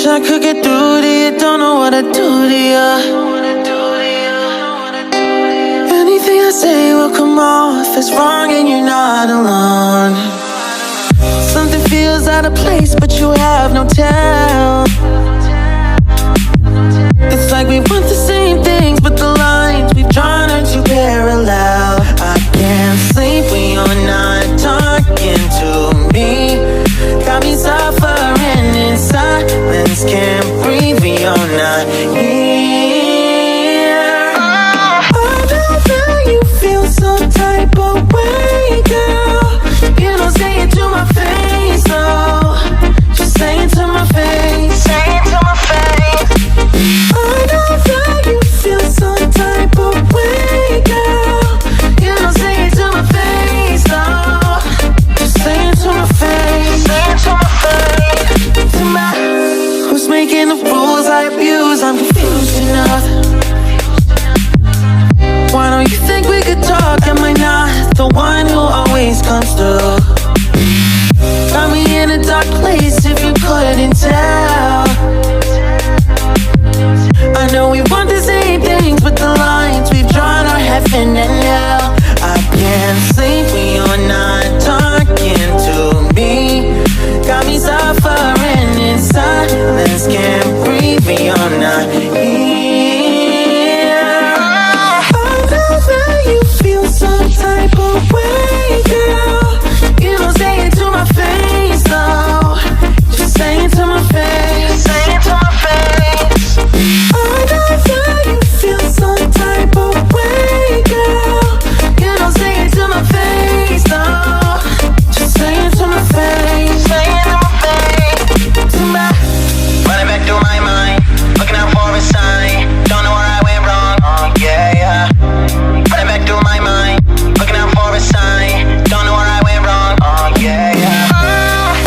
Wish I could get through to you, don't know what I'd do to you. Anything I say will come off as wrong and you're not alone. Something feels out of place but you have no tell. It's like we want the same things but the lines we've drawn are too parallel. I can't sleep when you're not talking to me. Got me suffering in silence, can't breathe when you're not here. I know that you feel some type of way, girl. You don't say it to my face, no. Just say it to my face. Say it to my face. I know that you feel some type of way, girl. You don't say it to my face, no. Just say it to my face. Say it to my face. To my, who's making the rules I abuse? I'm confused enough. Why don't you think we could talk? Am I not the one who always comes through? Got me in a dark place if you couldn't tell. I know we want the same things but the lines we've drawn are heaven and hell. I can't sleep when you're not talking to me. Got me suffering in silence, can't breathe when you're not here. I know that you feel some type of way, girl. You don't say it to my face, no. Just say it to my face. Say it to my face. I know that you feel some type of way, girl. You don't say it to my face, no. Just say it to my face. Say it to my face. To my, running back through my mind, looking out for a sign. Don't know where I went wrong, oh yeah, yeah. Running back through my mind, looking out for a sign. Don't know where I went wrong, oh yeah, yeah.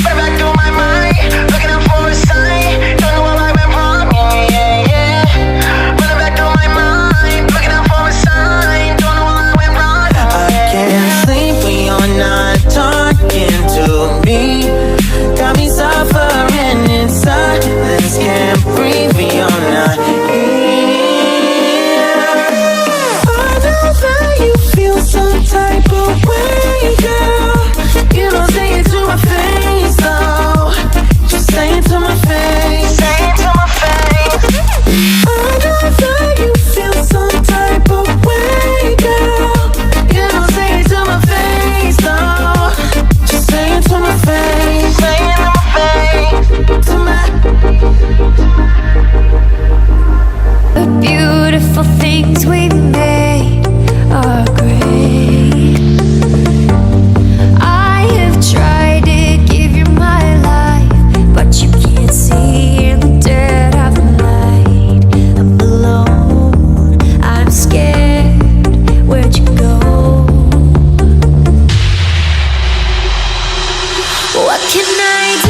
Running back through my mind, looking out for a sign. Don't know where I went wrong, yeah, yeah, yeah. Running back through my mind, looking out for a sign. Don't know where I went wrong, I can't sleep when you're not talking to me. Got me suffering in silence, can't breathe when you're not here. I know that you feel some type of way, girl. You don't say it to my face, no. Just say it to my face. say it to my face. I know that you feel some type of way, girl. You don't say it to my face, no. Just say it to my face. Say it to my face. To my, The beautiful things we made are great. I have tried to give you my life, but you can't see in the dead of night. I'm alone, I'm scared. Where'd you go? What can I do?